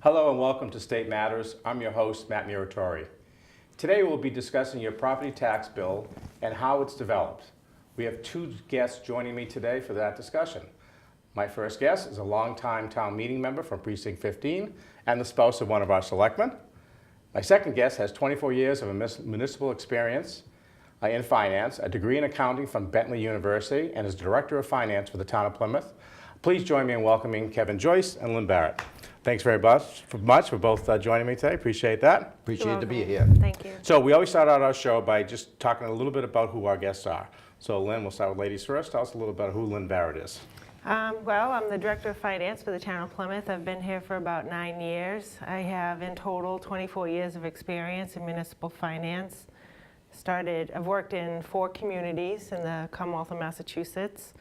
Hello and welcome to State Matters. I'm your host, Matt Muratore. Today we'll be discussing your property tax bill and how it's developed. We have two guests joining me today for that discussion. My first guest is a longtime town meeting member from Precinct 15 and the spouse of one of our selectmen. My second guest has 24 years of municipal experience in finance, a degree in accounting from Bentley University, and is Director of Finance for the town of Plymouth. Please join me in welcoming Keven, Joyce, and Lynne Barrett. Thanks very much for both joining me today. Appreciate that. Appreciate to be here. Thank you. So we always start out our show by just talking a little bit about who our guests are. So Lynne, we'll start with ladies first. Tell us a little about who Lynne Barrett is. Well, I'm the Director of Finance for the town of Plymouth. I've been here for about 9 years. I have in total 24 years of experience in municipal finance. I've worked in 4 communities in the Commonwealth of Massachusetts.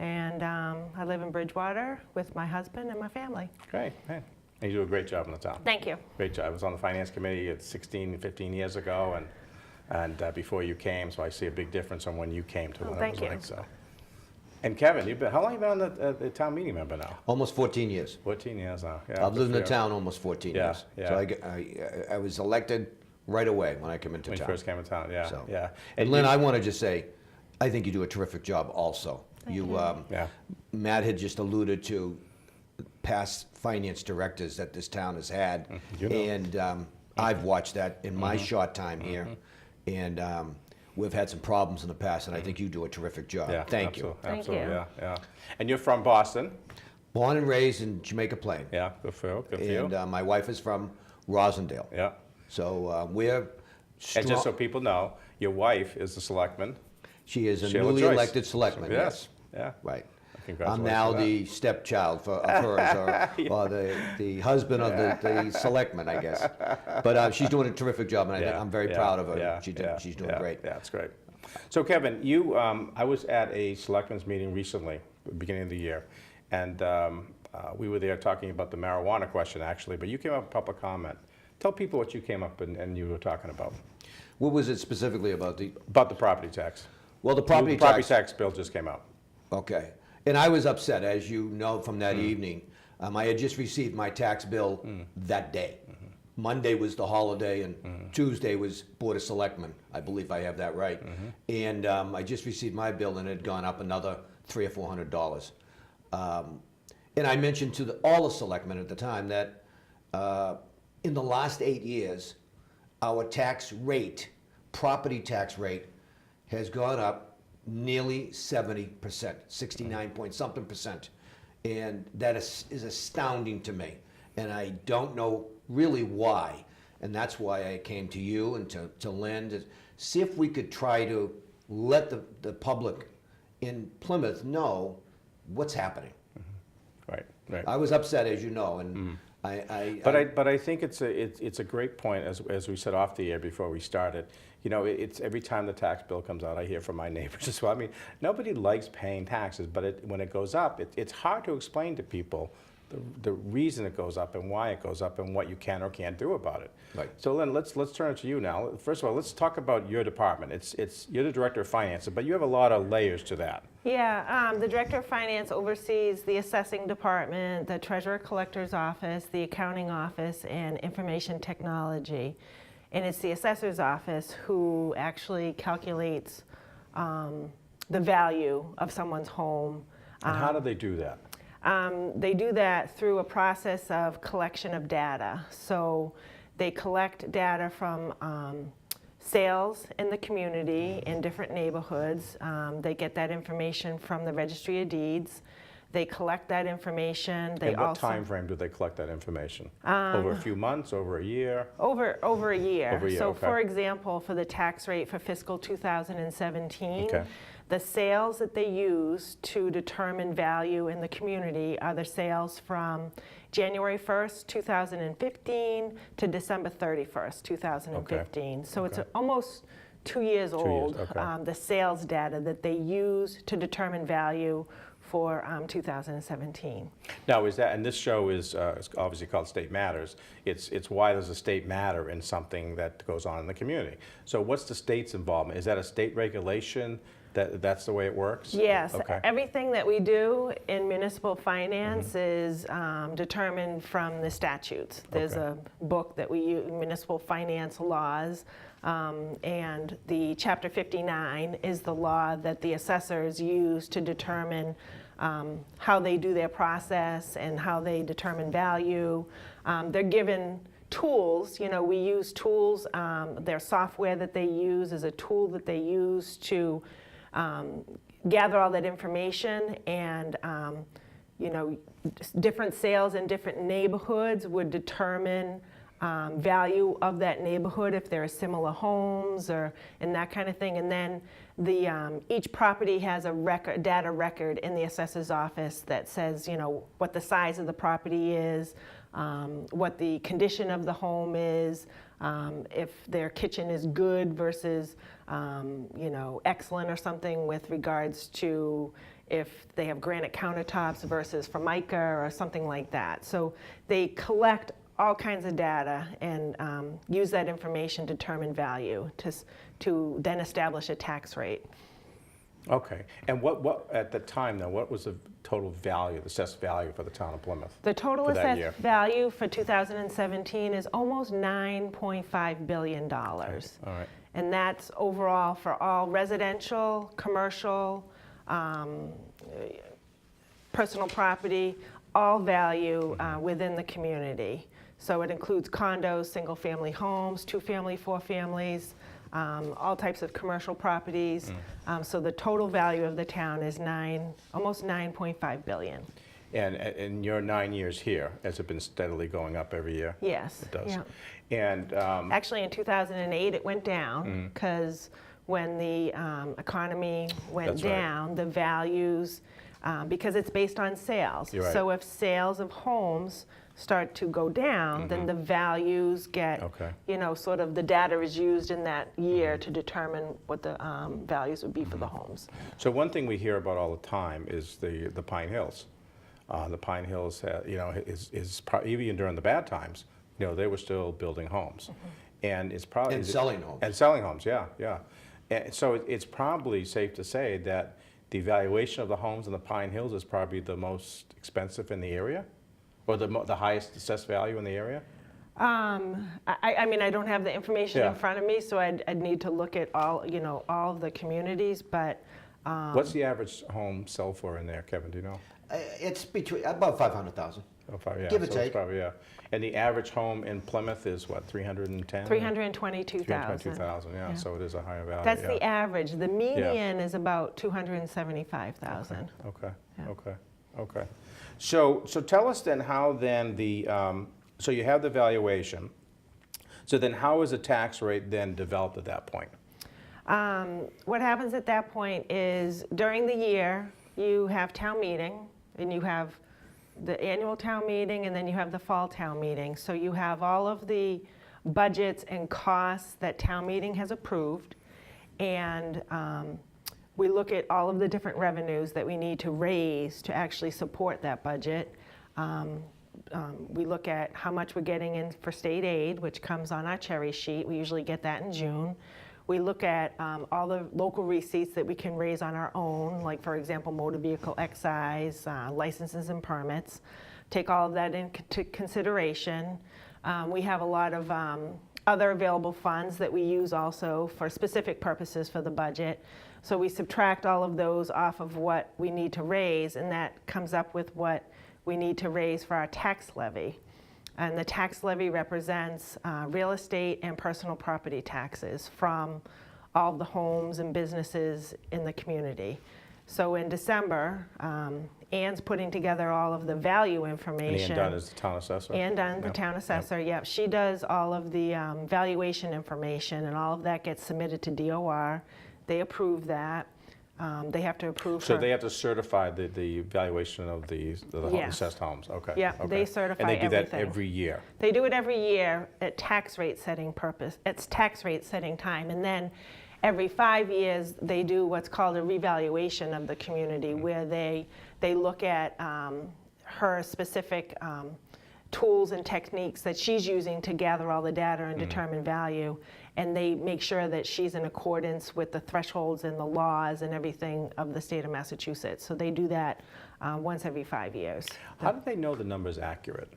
And I live in Bridgewater with my husband and my family. Great. Man. And you do a great job in the town. Thank you. Great job. I was on the finance committee 15 years ago, and before you came, so I see a big difference from when you came to when it was like so. And Keven, how long have you been the town meeting member now? Almost 14 years. 14 years now. Yeah, I've lived in the town almost 14 years. Yeah. So I was elected right away when I came into town. When you first came into town, yeah. So. Yeah. And Lynn, I want to just say, I think you do a terrific job also. Matt had just alluded to past finance directors that this town has had, and I've watched that in my short time here, and we've had some problems in the past, and I think you do a terrific job. Yeah, Thank you. Absolutely, Thank you. Yeah. And you're from Boston? Born and raised in Jamaica Plain. Yeah, good for you. And my wife is from Rosendale. Yeah. So we're strong. And just so people know, your wife is the selectman. She is a Sheila newly Joyce. Elected selectman. Yes. Yes. Yeah. Right. Congratulations I'm now for that. the stepchild of hers, or the husband of the selectman, I guess. But she's doing a terrific job, and I'm very proud of her. Yeah, She's doing great. Yeah, that's great. So Keven, I was at a selectmen's meeting recently, beginning of the year, and we were there talking about the marijuana question, actually, but you came up with public comment. Tell people what you came up and you were talking about. What was it specifically about the? About the property tax. Well, the property tax bill just came out. Okay. And I was upset, as you know from that evening. I had just received my tax bill that day. Monday was the holiday, and Tuesday was Board of Selectmen. I believe I have that right. And I just received my bill, and it had gone up another $300 or $400. And I mentioned to all the selectmen at the time that in the last 8 years, our tax rate, property tax rate, has gone up nearly 70%, 69 point something percent. And that is astounding to me. And I don't know really why. And that's why I came to you and to Lynn to see if we could try to let the public in Plymouth know what's happening. Right. I was upset, as you know, and But I think it's a great point, as we said off the air before we started. You know, it's every time the tax bill comes out, I hear from my neighbors as well. I mean, nobody likes paying taxes, but when it goes up, it's hard to explain to people the reason it goes up and why it goes up and what you can or can't do about it. Right. So Lynn, let's turn it to you now. First of all, let's talk about your department. You're the Director of Finance, but you have a lot of layers to that. Yeah, the Director of Finance oversees the assessing department, the Treasurer Collector's Office, the accounting office, and information technology. And it's the assessor's office who actually calculates the value of someone's home. And how do they do that? They do that through a process of collection of data. So they collect data from sales in the community in different neighborhoods. They get that information from the Registry of Deeds. They collect that information. They what time frame do they collect that information? Over a few months, over a year? Over a year. Over a year, so okay. for example, for the tax rate for fiscal 2017, Okay. the sales that they use to determine value in the community are the sales from January 1st, 2015 to December 31st, 2015. So it's almost 2 years old, okay. The sales data that they use to determine value for 2017. Now, and this show is it's obviously called State Matters. It's why does the state matter in something that goes on in the community? So what's the state's involvement? Is that a state regulation? That's the way it works? Yes, Okay. everything that we do in municipal finance is determined from the statutes. There's Okay. a book that we use, municipal finance laws, and the Chapter 59 is the law that the assessors use to determine how they do their process and how they determine value. They're given tools, we use tools. Their software that they use is a tool that they use to gather all that information, and different sales in different neighborhoods would determine value of that neighborhood if there are similar homes and that kind of thing. And then each property has a data record in the assessor's office that says what the size of the property is, what the condition of the home is, if their kitchen is good versus excellent or something with regards to if they have granite countertops versus Formica or something like that. So they collect all kinds of data and use that information to determine value to then establish a tax rate. Okay. And what at the time, then, what was the total value, the assessed value for the town of Plymouth? The total for that year? assessed value for 2017 is almost $9.5 billion. Okay. All right. And that's overall for all residential, commercial, personal property, all value within the community. So it includes condos, single-family homes, two-family, four families, all types of commercial properties. So the total value of the town is almost $9.5 billion. And in your 9 years here, has it been steadily going up every year? Yes. It does. Yeah. And Actually, in 2008, it went down because when the economy went That's right. down, the values, because it's based on sales. You're right. So if sales of homes start to go down, then the values get, Okay. sort of the data is used in that year to determine what the values would be for the homes. so one thing we hear about all the time is the Pine Hills. The Pine Hills, even during the bad times, they were still building homes. And it's probably... And selling homes. And selling homes, yeah. And so it's probably safe to say that the valuation of the homes in the Pine Hills is probably the most expensive in the area? Or the highest assessed value in the area? I mean, I don't have the information Yeah. in front of me, so I'd need to look at all of the communities, but What's the average home sell for in there, Kevin, do you know? It's between about 500,000. Oh, probably, yeah. Give or so it's take. probably, yeah. And the average home in Plymouth is what, 310? 322,000. 322,000, yeah, so it is a higher value. That's yeah. the average. The median is about 275,000. Okay, Yeah. okay. So tell us then how then so you have the valuation. So then how is the tax rate then developed at that point? What happens at that point is during the year, you have town meeting, and you have the annual town meeting, and then you have the fall town meeting. So you have all of the budgets and costs that town meeting has approved, and we look at all of the different revenues that we need to raise to actually support that budget. We look at how much we're getting in for state aid, which comes on our cherry sheet. We usually get that in June. We look at all the local receipts that we can raise on our own, like, for example, motor vehicle excise, licenses and permits. Take all of that into consideration. We have a lot of other available funds that we use also for specific purposes for the budget. So we subtract all of those off of what we need to raise, and that comes up with what we need to raise for our tax levy. And the tax levy represents real estate and personal property taxes from all the homes and businesses in the community. So in December, Ann's putting together all of the value information. And Ann Dunn is the town assessor? Ann Dunn, the Yep. town assessor, yep. She does all of the valuation information, and all of that gets submitted to DOR. They approve that. They have to approve So her. they have to certify the valuation of the Yes. assessed homes, okay. Yeah, okay. they certify And they do that everything. every year? They do it every year at tax rate setting purpose. It's tax rate setting time. And then every 5 years, they do what's called a revaluation of the community, where they look at her specific tools and techniques that she's using to gather all the data and determine value. And they make sure that she's in accordance with the thresholds and the laws and everything of the state of Massachusetts. So they do that once every 5 years. How do they know the number's accurate?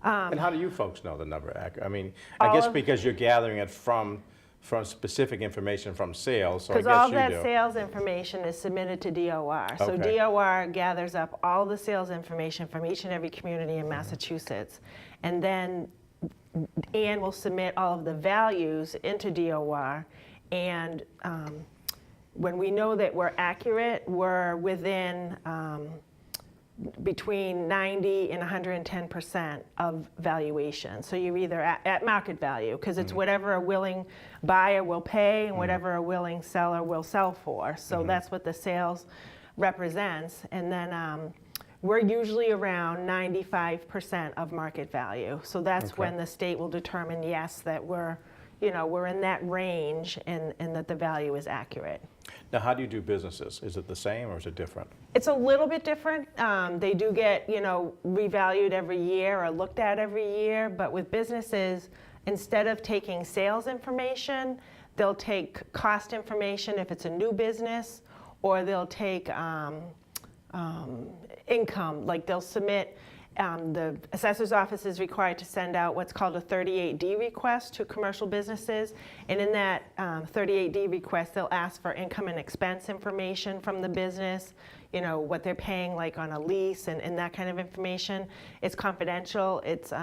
And how do you folks know the number accurate? I mean, I guess because you're gathering it from specific information from sales, so I guess Because all you that do. sales information is submitted to DOR. So Okay. DOR gathers up all the sales information from each and every community in Massachusetts. And then Ann will submit all of the values into DOR. And when we know that we're accurate, we're within between 90 and 110% of valuation. So you're either at market value, because it's whatever a willing buyer will pay and whatever a willing seller will sell for. So that's what the sales represents. And then we're usually around 95% of market value. So that's when the state will determine, yes, that we're in that range and that the value is accurate. Now, how do you do businesses? Is it the same or is it different? It's a little bit different. They do get, revalued every year or looked at every year. But with businesses, instead of taking sales information, they'll take cost information if it's a new business, or they'll take income. Like they'll submit, the assessor's office is required to send out what's called a 38D request to commercial businesses. And in that 38D request, they'll ask for income and expense information from the business, what they're paying like on a lease and that kind of information. It's confidential. It's,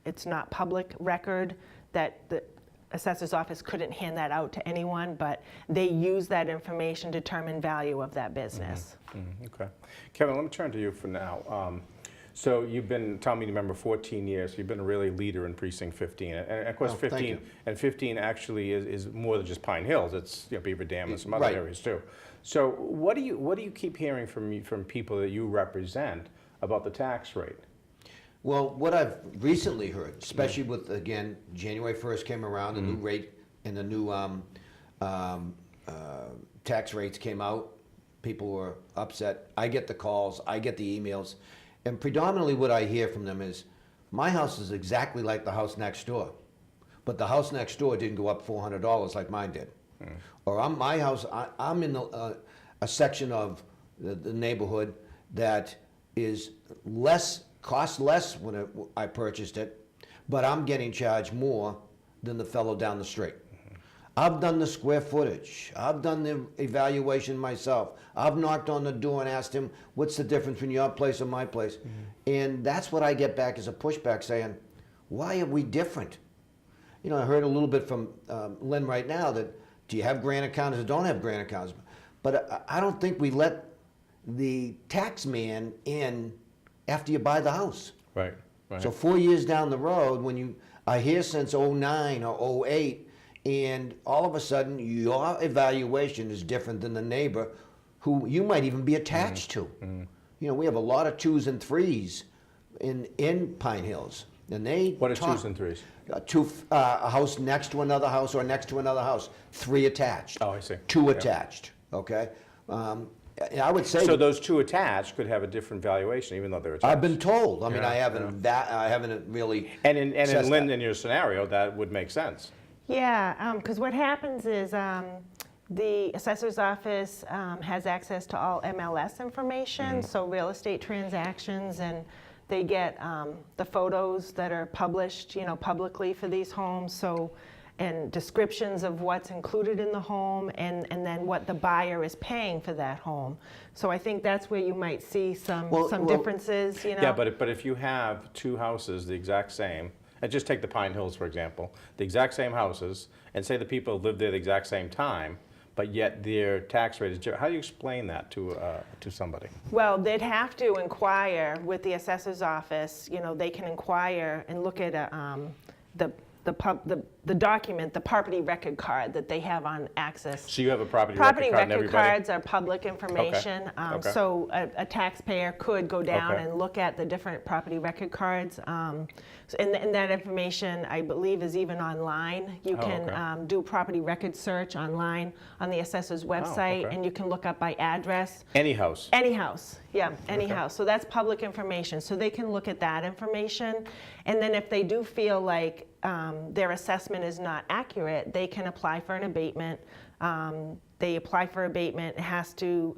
it's not public record that the assessor's office couldn't hand that out to anyone, but they use that information to determine value of that business. Okay. Kevin, let me turn to you for now. So you've been town meeting member 14 years. You've been a really leader in precinct 15, and of course, Oh, thank you. 15 actually is more than just Pine Hills. It's Beaver Dam and some other Right. areas too. So what do you keep hearing from people that you represent about the tax rate? Well, what I've recently heard, especially with, again, January 1st came around, the new rate and the new tax rates came out. People were upset. I get the calls, I get the emails, and predominantly what I hear from them is, my house is exactly like the house next door, but the house next door didn't go up $400 like mine did. Or I'm in a section of the neighborhood that is costs less when I purchased it, but I'm getting charged more than the fellow down the street. I've done the square footage. I've done the evaluation myself. I've knocked on the door and asked him, what's the difference between your place and my place? And that's what I get back as a pushback saying, why are we different? I heard a little bit from Lynn right now that, do you have granite counters or don't have granite counters? But I don't think we let the tax man in after you buy the house. Right. So 4 years down the road, when you are here since 09 or 08, and all of a sudden your evaluation is different than the neighbor who you might even be attached to. We have a lot of 2s and 3s in Pine Hills. And What are 2s and 3s? A house next to another house or next to another house. 3 attached. Oh, I see. 2 Yeah. attached. Okay? I would say. So those 2 attached could have a different valuation, even though they're attached. I've been told. I mean, Yeah, I haven't really. And in assessed Lynn, that. in your scenario, that would make sense. Yeah, because what happens is the assessor's office has access to all MLS information, so real estate transactions, and they get the photos that are published, publicly for these homes. So, and descriptions of what's included in the home, and then what the buyer is paying for that home. So I think that's where you might see some differences. Yeah, but if you have 2 houses the exact same, and just take the Pine Hills for example, the exact same houses, and say the people live there the exact same time, but yet their tax rate is different. How do you explain that to somebody? Well, they'd have to inquire with the assessor's office. They can inquire and look at the document, the property record card that they have on access. So you have a property Property record card and record everybody? cards are public information. Okay. So a taxpayer could go down Okay. and look at the different property record cards. And that information, I believe, is even online. You can okay. do property record search online on the assessor's website, okay. and you can look up by address. Any house? Any house. Yeah, any Okay. house. So that's public information. So they can look at that information. And then if they do feel like their assessment is not accurate, they can apply for an abatement. They apply for abatement. It has to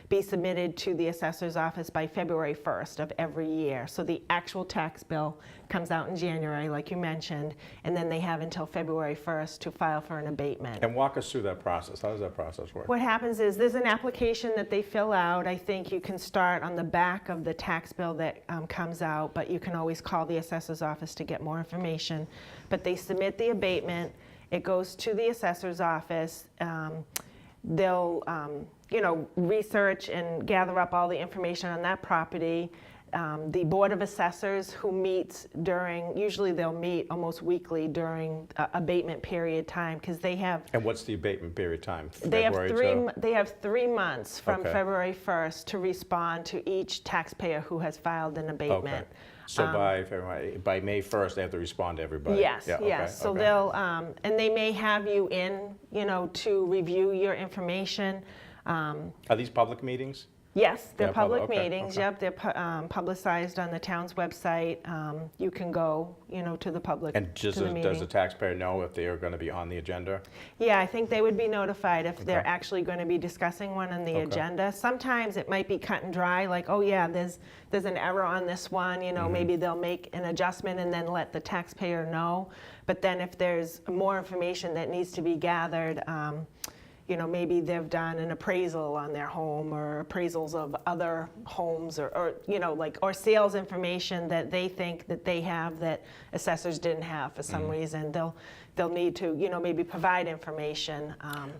be submitted to the assessor's office by February 1st of every year. So the actual tax bill comes out in January, like you mentioned, and then they have until February 1st to file for an abatement. And walk us through that process. How does that process work? What happens is there's an application that they fill out. I think you can start on the back of the tax bill that comes out, but you can always call the assessor's office to get more information. But they submit the abatement. It goes to the assessor's office. They'll research and gather up all the information on that property. The Board of Assessors, who meets usually they'll meet almost weekly during abatement period time, because they have And what's the abatement period time? they have February to- they have 3 months from Okay. February 1st to respond to each taxpayer who has filed an abatement. Okay. So by May 1st, they have to respond to everybody? Yes, Yeah, okay, yes. So okay. they'll, and they may have you in, to review your information. Are these public meetings? Yes, they're Yeah, public okay, meetings, okay. yep, they're publicized on the town's website. You can go, to the public, And to the does meeting. the taxpayer know if they are going to be on the agenda? Yeah, I think they would be notified if they're Okay. actually going to be discussing one on the Okay. agenda. Sometimes it might be cut and dry, like, oh yeah, there's an error on this one, Mm-hmm. maybe they'll make an adjustment and then let the taxpayer know. But then if there's more information that needs to be gathered, maybe they've done an appraisal on their home or appraisals of other homes or sales information that they think that they have that assessors didn't have for some reason. They'll need to, maybe provide information.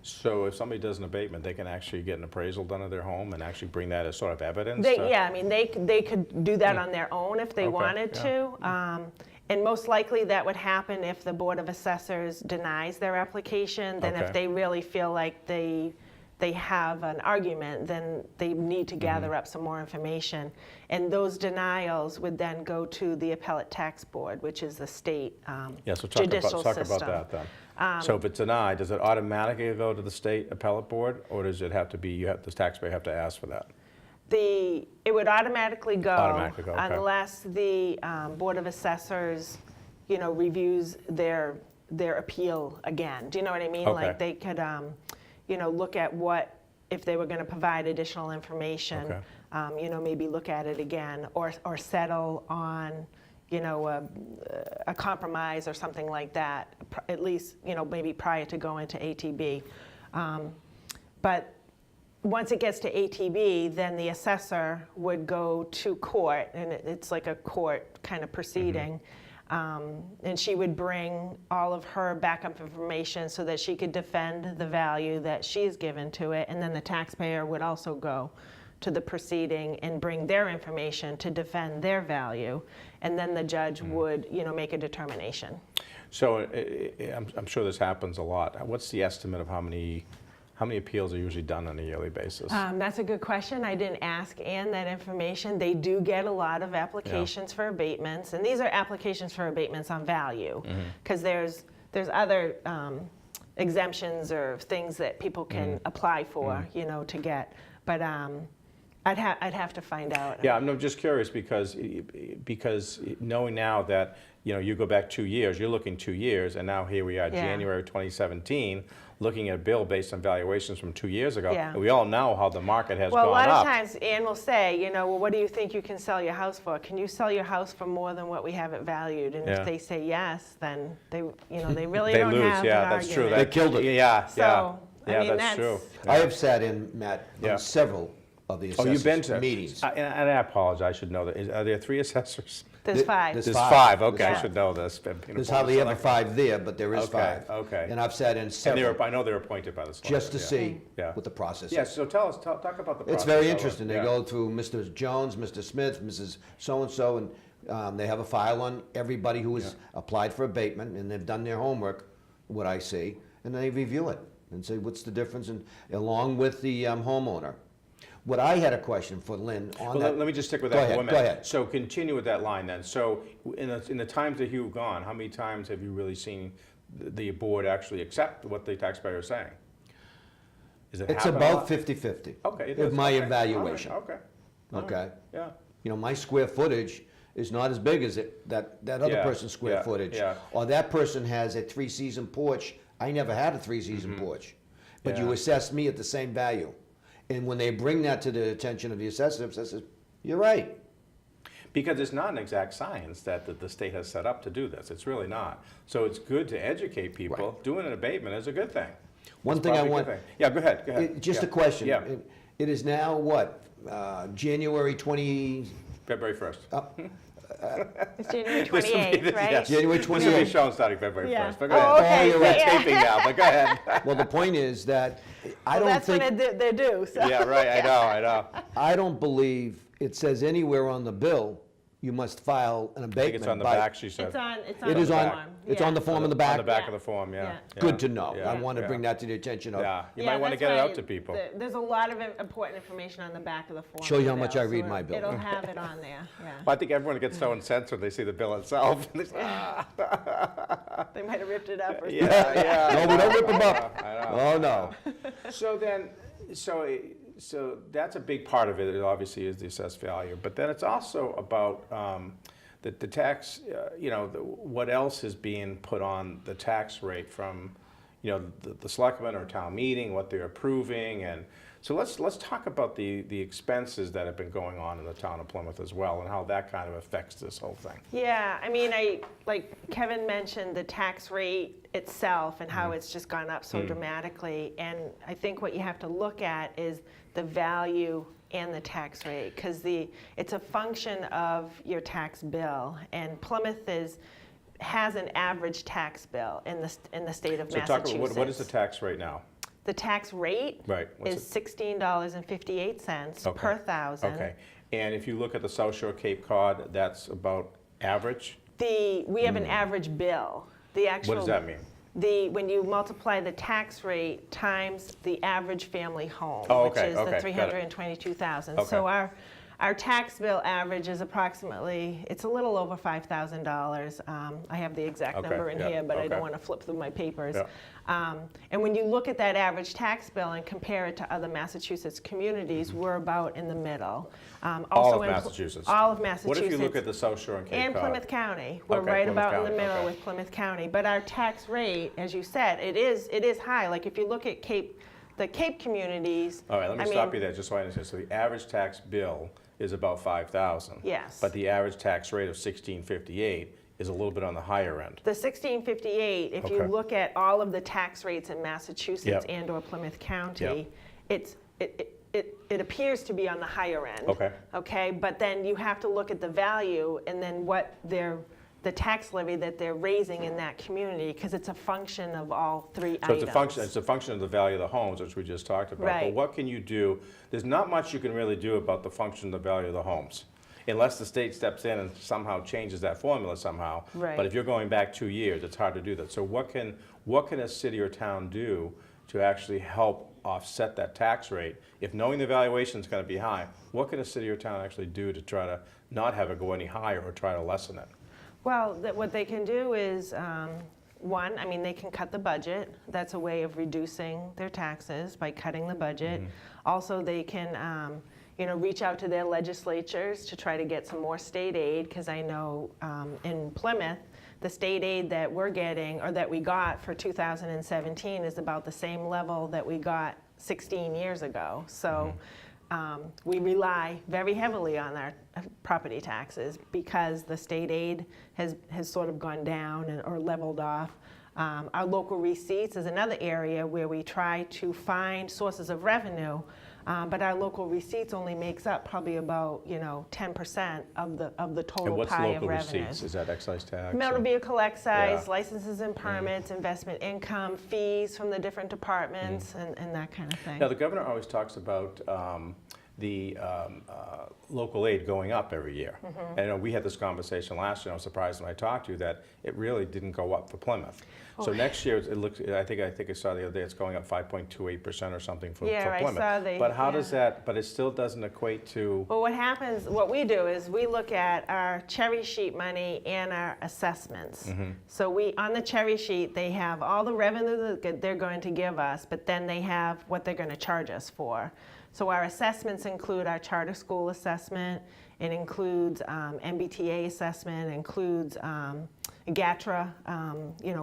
So if somebody does an abatement, they can actually get an appraisal done of their home and actually bring that as sort of evidence? They could do that on their own if they Okay, wanted to. And most likely that would happen if the Board of Assessors denies their application. Then Okay. if they really feel like they have an argument, then they need to gather up some more information. And those denials would then go to the Appellate Tax Board, which is the state Yeah, so judicial talk system. about that then. So if it's denied, does it automatically go to the state appellate board, or does it have to be, the taxpayer have to ask for that? It would automatically go. Automatically go, okay. Unless the Board of Assessors, reviews their appeal again. Do you know what I mean? Okay. Like they could, look at if they were going to provide additional information, Okay. maybe look at it again or settle on, a compromise or something like that, at least, maybe prior to going to ATB. But once it gets to ATB, then the assessor would go to court, and it's like a court kind of proceeding. And she would bring all of her backup information so that she could defend the value that she's given to it. And then the taxpayer would also go to the proceeding and bring their information to defend their value. And then the judge would, make a determination. So I'm sure this happens a lot. What's the estimate of how many appeals are usually done on a yearly basis? That's a good question. I didn't ask Ann that information. They do get a lot of applications for abatements, and these are applications for abatements on value, because there's other exemptions or things that people can apply for, to get. But I'd have to find out. Yeah, I'm just curious because knowing now that you go back 2 years, you're looking 2 years, and now here we are, Yeah. January 2017, looking at a bill based on valuations from 2 years ago. Yeah. And we all know how the market has Well, a gone lot up. of times Ann will say, well, what do you think you can sell your house for? Can you sell your house for more than what we have it valued? And Yeah. if they say yes, then they really They don't lose, have yeah, an that's true. argument. They killed it. Yeah, So, yeah, I mean, that's true. I have sat in, Matt, Yeah. on several of the Oh, you've been assessors' to meetings. And I apologize. I should know that. Are there 3 assessors? There's Th- 5. there's There's five. 5. Okay, There's I should know this. There's hardly ever 5 there, but there is Okay, 5. okay. And I've sat in And several I know they're appointed by the select. just to yeah. see Yeah. what the process Yeah, is. so talk about the process. It's very of it. interesting. They Yeah. go through Mr. Jones, Mr. Smith, Mrs. So-and-so, and they have a file on everybody who has applied for abatement, and they've done their homework, what I see, and they review it and say, what's the difference, and along with the homeowner. What I had a question for Lynn on Well, that. let me just stick with Go that ahead, for 1 go minute. ahead. So continue with that line then. So in the times that you've gone, how many times have you really seen the board actually accept what the taxpayer is saying? Is it It's happen a about lot? 50-50. Okay, it Of is. my Okay. evaluation. All right. Okay. okay? Yeah. You know, my square footage is not as big as that other Yeah, person's square yeah, footage. yeah. Or that person has a 3-season porch. I never had a 3-season porch. But you Yeah. assess me at the same value. And when they bring that to the attention of the assessor, says, you're right. Because it's not an exact science that the state has set up to do this. It's really not. So it's good to educate people. Right. Doing an abatement is a good thing. One It's thing I probably a want, good thing. Yeah, go ahead. just Yeah. a question. Yeah, It is now what, January 20, February 1st. It's January This will be 28th, the- right? yes. January This will be 28th. shown starting February Yeah. 1st. But go Oh, ahead. okay. you're We're right. taping now, but go ahead. Well, the point is that I Well, don't that's think, when they're due, so. Yeah, right, I know. I don't believe it says anywhere on the bill you must file an I think abatement. it's on the by- back, she said. It's on It the is on, form. it's on the form in the On back? the back of Yeah. the form, yeah. Yeah. Good to know. Yeah, I want to yeah. bring that to the attention of, Yeah, you Yeah, might want to that's get it why out to people. There's a lot of important information on the back of the form. Show you of how the much bill, I so read my bill. It'll have it on there, yeah. Well, I think everyone gets so incensed when they see the bill itself. They might have ripped it up or something. Yeah. no, we don't rip them up. I know. Oh, no. So then, so that's a big part of it, obviously, is the assessed value. But then it's also about the tax, what else is being put on the tax rate from, the selectmen or town meeting, what they're approving. And so let's talk about the expenses that have been going on in the town of Plymouth as well, and how that kind of affects this whole thing. Yeah, I mean, like Kevin mentioned, the tax rate itself and how it's just gone up so dramatically. And I think what you have to look at is the value and the tax rate, because it's a function of your tax bill. And Plymouth has an average tax bill in the state of So Massachusetts. talk about what is the tax rate now? The tax rate Right. What's is $16.58 Okay. per thousand. Okay, and if you look at the South Shore Cape Cod, that's about average? We have an average bill. The actual, What does that mean? When you multiply the tax rate times the average family home, Oh, which okay, is okay, the got it. 322,000. Okay. So our tax bill average is approximately, it's a little over $5,000. I have the exact Okay, number in yeah, here, but I okay. don't want to flip through my papers. Yeah. And when you look at that average tax bill and compare it to other Massachusetts communities, we're about in the middle. All Also of in Massachusetts? All of Massachusetts. What if you look at the South Shore and Cape And Cod? Plymouth County. We're Okay, right Plymouth about in the County, middle okay. with Plymouth County. But our tax rate, as you said, it is high. Like if you look at the Cape communities. All right, let me I stop mean, you there, just so I understand. So the average tax bill is about 5,000. Yes. But the average tax rate of 1658 is a little bit on the higher end. The 1658, if you Okay. look at all of the tax rates in Massachusetts Yep. and/or Plymouth County, Yep. it appears to be on the higher end. Okay. Okay, but then you have to look at the value and then what the tax levy that they're raising in that community, because it's a function of all three So items. it's a function of the value of the homes, which we just talked about. But Right. what can you do? There's not much you can really do about the function of the value of the homes, unless the state steps in and somehow changes that formula somehow. Right. But if you're going back 2 years, it's hard to do that. So what can a city or town do to actually help offset that tax rate? If knowing the valuation is going to be high, what can a city or town actually do to try to not have it go any higher or try to lessen it? Well, what they can do is, one, I mean, they can cut the budget. That's a way of reducing their taxes by cutting the budget. Also, they can, reach out to their legislatures to try to get some more state aid, because I know in Plymouth, the state aid that we're getting, or that we got for 2017 is about the same level that we got 16 years ago. So we rely very heavily on our property taxes because the state aid has sort of gone down or leveled off. Our local receipts is another area where we try to find sources of revenue, but our local receipts only makes up probably about 10% of the And total what's pie of local revenues. receipts? Is that excise tax? Motor or- vehicle excise, Yeah. licenses and permits, investment income, fees from the different departments, and that kind of thing. Now, the governor always talks about the local aid going up every year. And I know we had this conversation last year. I was surprised when I talked to you that it really didn't go up for Plymouth. So next year, it looks. I think I saw the other day it's going up 5.28% or something for Yeah, I Plymouth. saw But how yeah. does that? But it still doesn't equate to. Well, what we do is we look at our cherry sheet money and our assessments. So on the cherry sheet, they have all the revenue that they're going to give us, but then they have what they're going to charge us for. So our assessments include our charter school assessment, it includes MBTA assessment, it includes GATRA,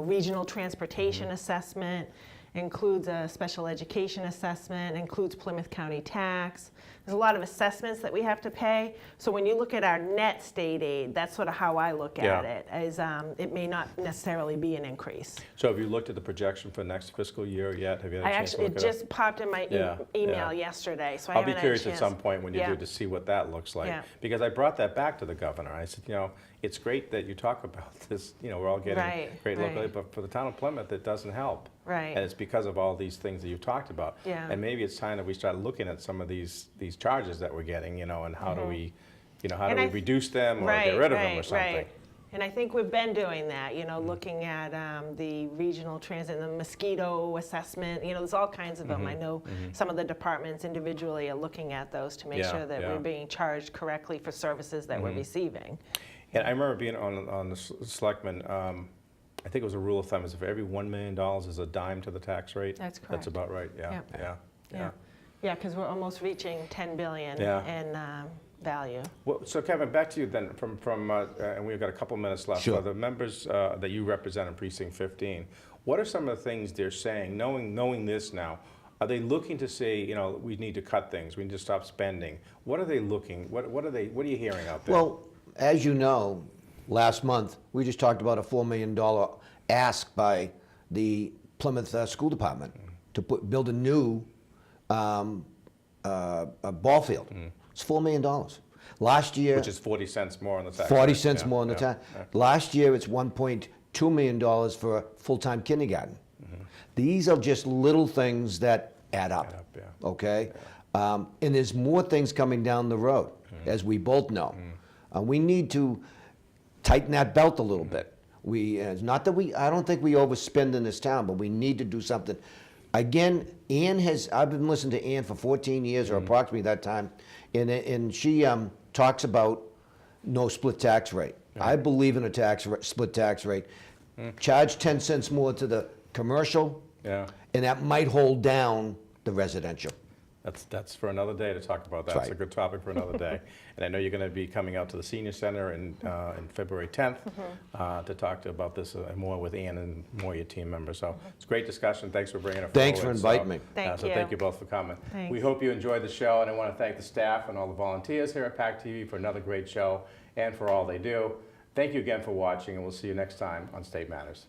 regional transportation assessment, includes a special education assessment, includes Plymouth County tax. There's a lot of assessments that we have to pay. So when you look at our net state aid, that's sort of how I look at it, is it may not necessarily be an increase. So have you looked at the projection for next fiscal year yet? Have you had a chance to look It at just popped in my email yeah. yesterday, so I I'll haven't be had a curious at chance. some point when you Yeah. do to see what that looks like. Yeah. Because I brought that back to the governor. I said, it's great that you talk about this, we're all getting great locally, but for the town of Plymouth, it doesnn't help. Right. And it's because of all these things that you talked about. Yeah. And maybe it's time that we start looking at some of these charges that we're getting, and how do we, how do we reduce them or get rid of them or something. Right. And I think we've been doing that, looking at the regional transit, the mosquito assessment, there's all kinds of them. I know some of the departments individually are looking at those to make sure that we're being charged correctly for services that we're receiving. And I remember being on the selectmen, I think it was a rule of thumb is if every $1 million is a dime to the tax rate. That's correct. That's about right, yeah. Yep. Yeah, because we're almost reaching 10 billion in value. Well, so Kevin, back to you then, and we've got a couple minutes left. Sure. For the members that you represent in Precinct 15, what are some of the things they're saying, knowing this now? Are they looking to say, we need to cut things, we need to stop spending? What are they looking, what are you hearing out there? Well, as you know, last month, we just talked about a $4 million ask by the Plymouth School Department to build a new a ball field. It's $4 million. Last year, Which is 40 cents more on the tax 40 rate. cents more on the tax. Last year, it's $1.2 million for full-time kindergarten. These are just little things that add up, okay? And there's more things coming down the road, as we both know. We need to tighten that belt a little bit. It's not that I don't think we overspend in this town, but we need to do something. Again, I've been listening to Ann for 14 years or approximately that time, and she talks about no split tax rate. I believe in a split tax rate. Charge 10 cents more to the commercial, and that might hold down the residential. That's for another day to talk about that. That's It's a right. good topic for another day. And I know you're going to be coming out to the Senior Center in February 10th to talk about this more with Ann and more of your team members. So it's a great discussion. Thanks for bringing it forward. Thanks for inviting me. Thank So you. thank you both for coming. Thanks. We hope you enjoyed the show, and I want to thank the staff and all the volunteers here at PAC TV for another great show and for all they do. Thank you again for watching, and we'll see you next time on State Matters.